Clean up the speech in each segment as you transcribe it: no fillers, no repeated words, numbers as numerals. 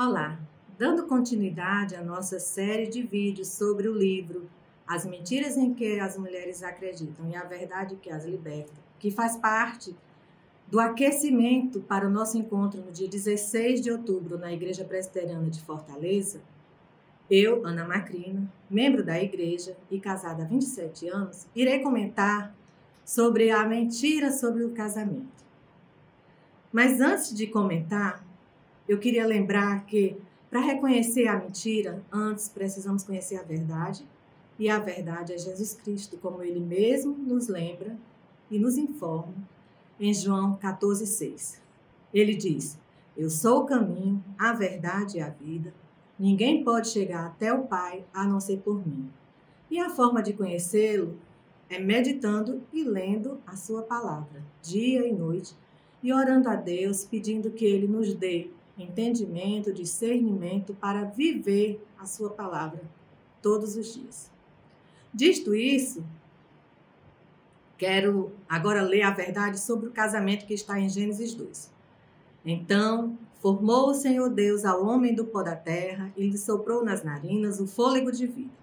Olá, dando continuidade à nossa série de vídeos sobre o livro As Mentiras em que as Mulheres Acreditam e a Verdade que as Liberta, que faz parte do aquecimento para o nosso encontro no dia 16 de outubro na Igreja Presbiteriana de Fortaleza. Eu, Ana Macrina, membro da igreja e casada há 27 anos, irei comentar sobre a mentira sobre o casamento. Mas antes de comentar, eu queria lembrar que, para reconhecer a mentira, antes precisamos conhecer a verdade, e a verdade é Jesus Cristo, como ele mesmo nos lembra e nos informa em João 14,6. Ele diz: Eu sou o caminho, a verdade e a vida. Ninguém pode chegar até o Pai a não ser por mim. E a forma de conhecê-lo é meditando e lendo a sua palavra, dia e noite, e orando a Deus, pedindo que ele nos dê entendimento, discernimento para viver a sua palavra todos os dias. Dito isso, quero agora ler a verdade sobre o casamento que está em Gênesis 2. Então, formou o Senhor Deus ao homem do pó da terra e lhe soprou nas narinas o fôlego de vida.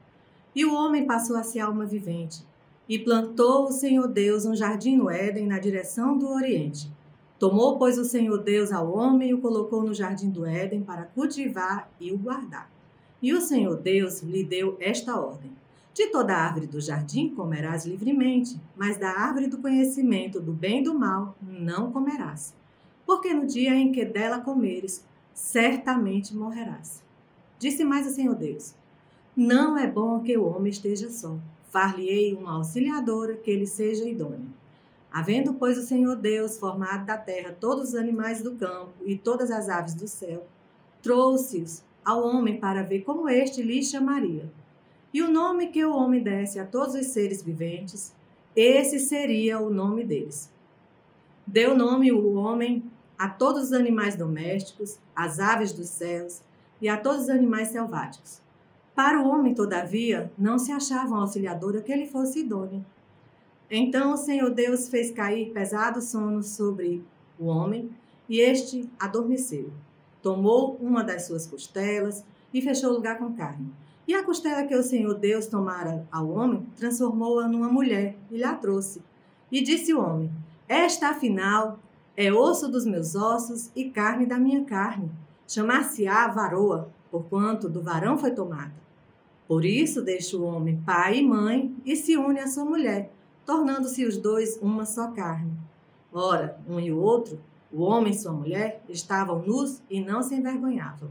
E o homem passou a ser alma vivente. E plantou o Senhor Deus um jardim no Éden na direção do Oriente. Tomou, pois, o Senhor Deus ao homem e o colocou no jardim do Éden para cultivar e o guardar. E o Senhor Deus lhe deu esta ordem: De toda árvore do jardim comerás livremente, mas da árvore do conhecimento do bem e do mal não comerás. Porque no dia em que dela comeres, certamente morrerás. Disse mais o Senhor Deus: Não é bom que o homem esteja só. Far-lhe-ei uma auxiliadora que ele seja idôneo. Havendo, pois, o Senhor Deus formado da terra todos os animais do campo e todas as aves do céu, trouxe-os ao homem para ver como este lhe chamaria. E o nome que o homem desse a todos os seres viventes, esse seria o nome deles. Deu nome o homem a todos os animais domésticos, às aves dos céus e a todos os animais selváticos. Para o homem, todavia, não se achava uma auxiliadora que lhe fosse idônea. Então o Senhor Deus fez cair pesado sono sobre o homem, e este adormeceu. Tomou uma das suas costelas e fechou o lugar com carne. E a costela que o Senhor Deus tomara ao homem, transformou-a numa mulher e lhe a trouxe. E disse o homem: Esta, afinal, é osso dos meus ossos e carne da minha carne. Chamar-se-á varoa, porquanto do varão foi tomada. Por isso deixa o homem pai e mãe e se une à sua mulher, tornando-se os dois uma só carne. Ora, um e o outro, o homem e sua mulher, estavam nus e não se envergonhavam.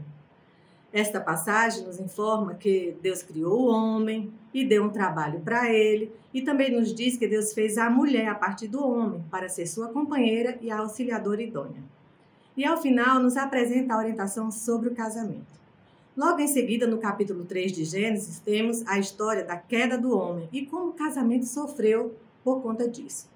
Esta passagem nos informa que Deus criou o homem e deu um trabalho para ele, e também nos diz que Deus fez a mulher a partir do homem para ser sua companheira e a auxiliadora idônea. E ao final nos apresenta a orientação sobre o casamento. Logo em seguida, no capítulo 3 de Gênesis, temos a história da queda do homem e como o casamento sofreu por conta disso.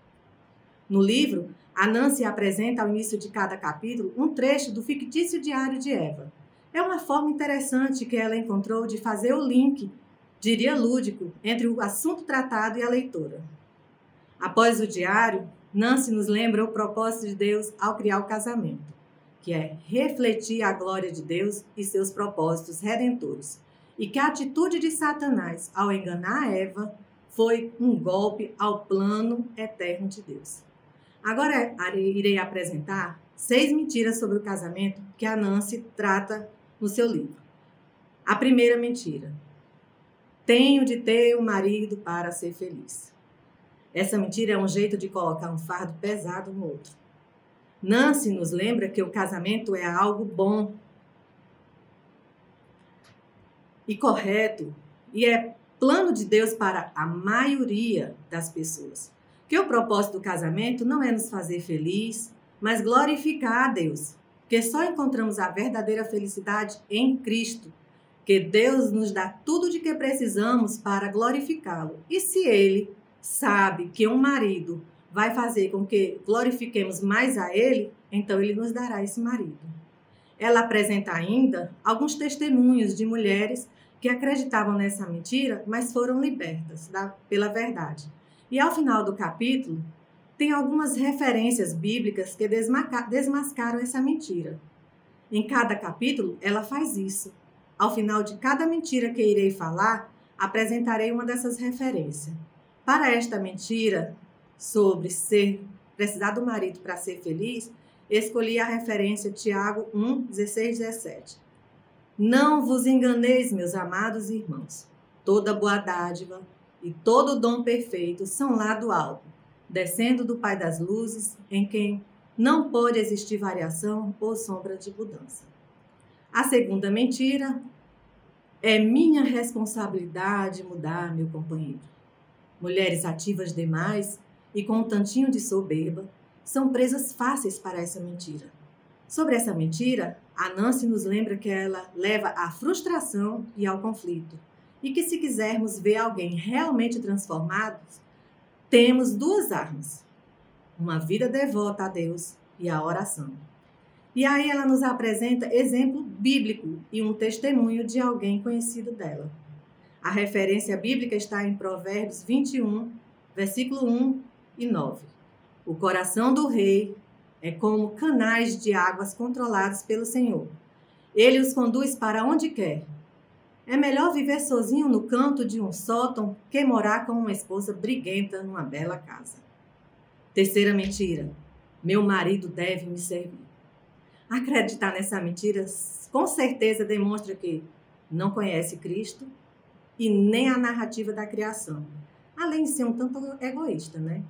No livro, a Nancy apresenta ao início de cada capítulo um trecho do fictício diário de Eva. É uma forma interessante que ela encontrou de fazer o link, diria lúdico, entre o assunto tratado e a leitora. Após o diário, Nancy nos lembra o propósito de Deus ao criar o casamento, que é refletir a glória de Deus e seus propósitos redentores, e que a atitude de Satanás ao enganar Eva foi um golpe ao plano eterno de Deus. Agora irei apresentar 6 mentiras sobre o casamento que a Nancy trata no seu livro. A primeira mentira: tenho de ter um marido para ser feliz. Essa mentira é um jeito de colocar um fardo pesado no outro. Nancy nos lembra que o casamento é algo bom e correto, e é plano de Deus para a maioria das pessoas. Que o propósito do casamento não é nos fazer feliz, mas glorificar a Deus. Que só encontramos a verdadeira felicidade em Cristo. Que Deus nos dá tudo de que precisamos para glorificá-lo. E se Ele sabe que um marido vai fazer com que glorifiquemos mais a Ele, então Ele nos dará esse marido. Ela apresenta ainda alguns testemunhos de mulheres que acreditavam nessa mentira, mas foram libertas pela verdade. E ao final do capítulo, tem algumas referências bíblicas que desmascaram essa mentira. Em cada capítulo, ela faz isso. Ao final de cada mentira que irei falar, apresentarei uma dessas referências. Para esta mentira sobre precisar do marido para ser feliz, escolhi a referência Tiago 1, 16, 17. Não vos enganeis, meus amados irmãos. Toda boa dádiva e todo dom perfeito são lá do alto, descendo do Pai das luzes, em quem não pode existir variação ou sombra de mudança. A segunda mentira é minha responsabilidade mudar meu companheiro. Mulheres ativas demais e com um tantinho de soberba são presas fáceis para essa mentira. Sobre essa mentira, a Nancy nos lembra que ela leva à frustração e ao conflito, e que se quisermos ver alguém realmente transformado, temos duas armas: uma vida devota a Deus e a oração. E aí ela nos apresenta exemplo bíblico e um testemunho de alguém conhecido dela. A referência bíblica está em Provérbios 21, versículo 1 e 9. O coração do rei é como canais de águas controlados pelo Senhor. Ele os conduz para onde quer. É melhor viver sozinho no canto de um sótão que morar com uma esposa briguenta numa bela casa. Terceira mentira: meu marido deve me servir. Acreditar nessa mentira com certeza demonstra que não conhece Cristo e nem a narrativa da criação, além de ser um tanto egoísta, né?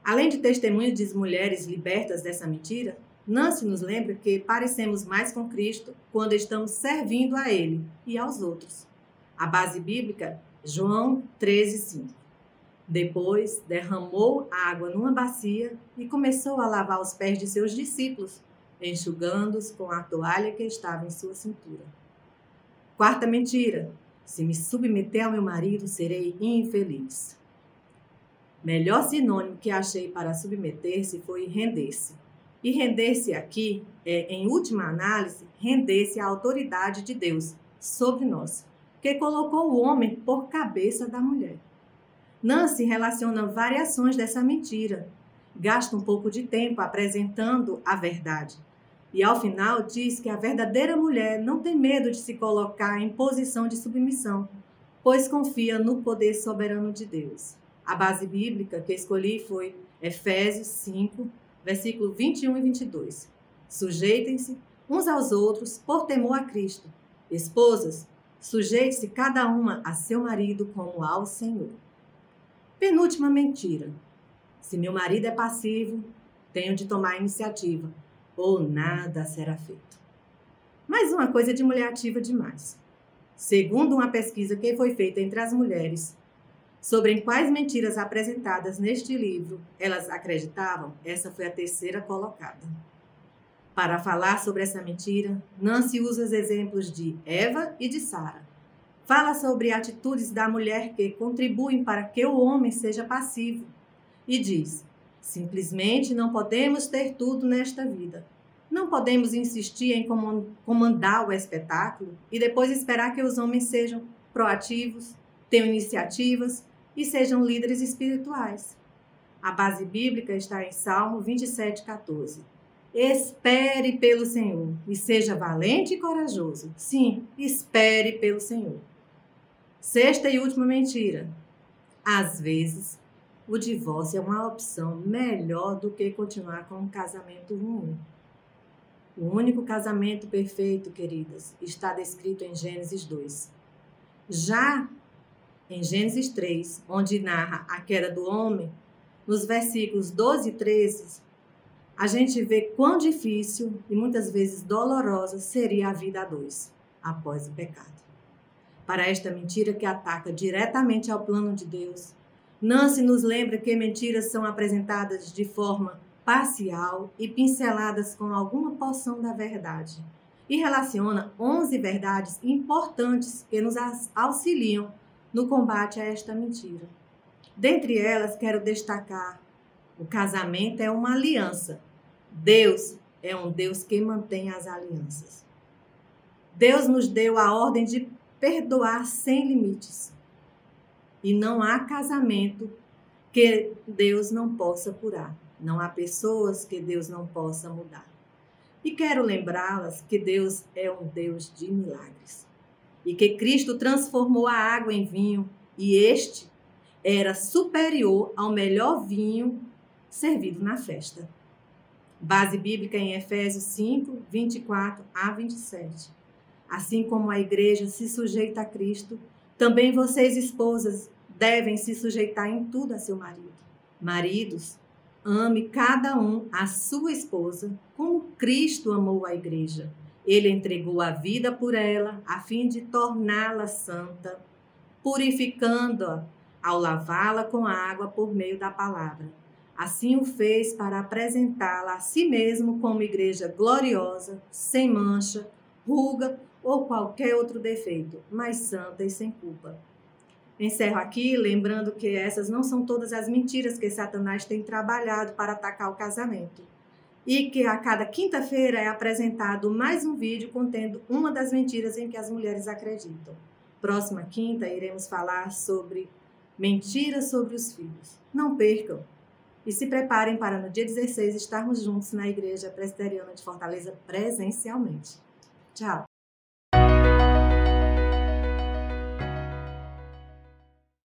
Além de testemunhos de mulheres libertas dessa mentira, Nancy nos lembra que parecemos mais com Cristo quando estamos servindo a Ele e aos outros. A base bíblica, João 13:5. Depois derramou água numa bacia e começou a lavar os pés de seus discípulos, enxugando-os com a toalha que estava em sua cintura. Quarta mentira: se me submeter ao meu marido, serei infeliz. Melhor sinônimo que achei para submeter-se foi render-se. E render-se aqui é, em última análise, render-se à autoridade de Deus sobre nós, que colocou o homem por cabeça da mulher. Nancy relaciona variações dessa mentira, gasta um pouco de tempo apresentando a verdade. E ao final diz que a verdadeira mulher não tem medo de se colocar em posição de submissão, pois confia no poder soberano de Deus. A base bíblica que escolhi foi Efésios 5, versículo 21 e 22. Sujeitem-se uns aos outros por temor a Cristo. Esposas, sujeite-se cada uma a seu marido como ao Senhor. Penúltima mentira: se meu marido é passivo, tenho de tomar iniciativa, ou nada será feito. Mais uma coisa de mulher ativa demais. Segundo uma pesquisa que foi feita entre as mulheres sobre em quais mentiras apresentadas neste livro elas acreditavam, essa foi a terceira colocada. Para falar sobre essa mentira, Nancy usa os exemplos de Eva e de Sara. Fala sobre atitudes da mulher que contribuem para que o homem seja passivo. E diz: simplesmente não podemos ter tudo nesta vida. Não podemos insistir em comandar o espetáculo e depois esperar que os homens sejam proativos, tenham iniciativas e sejam líderes espirituais. A base bíblica está em Salmo 27:14. Espere pelo Senhor e seja valente e corajoso. Sim, espere pelo Senhor. Sexta e última mentira: às vezes, o divórcio é uma opção melhor do que continuar com um casamento ruim. O único casamento perfeito, queridas, está descrito em Gênesis 2. Já em Gênesis 3, onde narra a queda do homem, nos versículos 12 e 13, a gente vê quão difícil e muitas vezes dolorosa seria a vida a dois, após o pecado. Para esta mentira que ataca diretamente ao plano de Deus, Nancy nos lembra que mentiras são apresentadas de forma parcial e pinceladas com alguma porção da verdade. E relaciona 11 verdades importantes que nos auxiliam no combate a esta mentira. Dentre elas, quero destacar: o casamento é uma aliança. Deus é um Deus que mantém as alianças. Deus nos deu a ordem de perdoar sem limites. E não há casamento que Deus não possa curar. Não há pessoas que Deus não possa mudar. E quero lembrá-las que Deus é um Deus de milagres. E que Cristo transformou a água em vinho, e este era superior ao melhor vinho servido na festa. Base bíblica em Efésios 5, 24 a 27. Assim como a igreja se sujeita a Cristo, também vocês, esposas, devem se sujeitar em tudo a seu marido. Maridos, ame cada um a sua esposa, como Cristo amou a igreja. Ele entregou a vida por ela, a fim de torná-la santa, purificando-a ao lavá-la com água por meio da palavra. Assim o fez para apresentá-la a si mesmo como igreja gloriosa, sem mancha, ruga ou qualquer outro defeito, mas santa e sem culpa. Encerro aqui lembrando que essas não são todas as mentiras que Satanás tem trabalhado para atacar o casamento. E que a cada quinta-feira é apresentado mais um vídeo contendo uma das mentiras em que as mulheres acreditam. Próxima quinta iremos falar sobre mentiras sobre os filhos. Não percam! E se preparem para no dia 16 estarmos juntos na Igreja Presbiteriana de Fortaleza presencialmente. Tchau!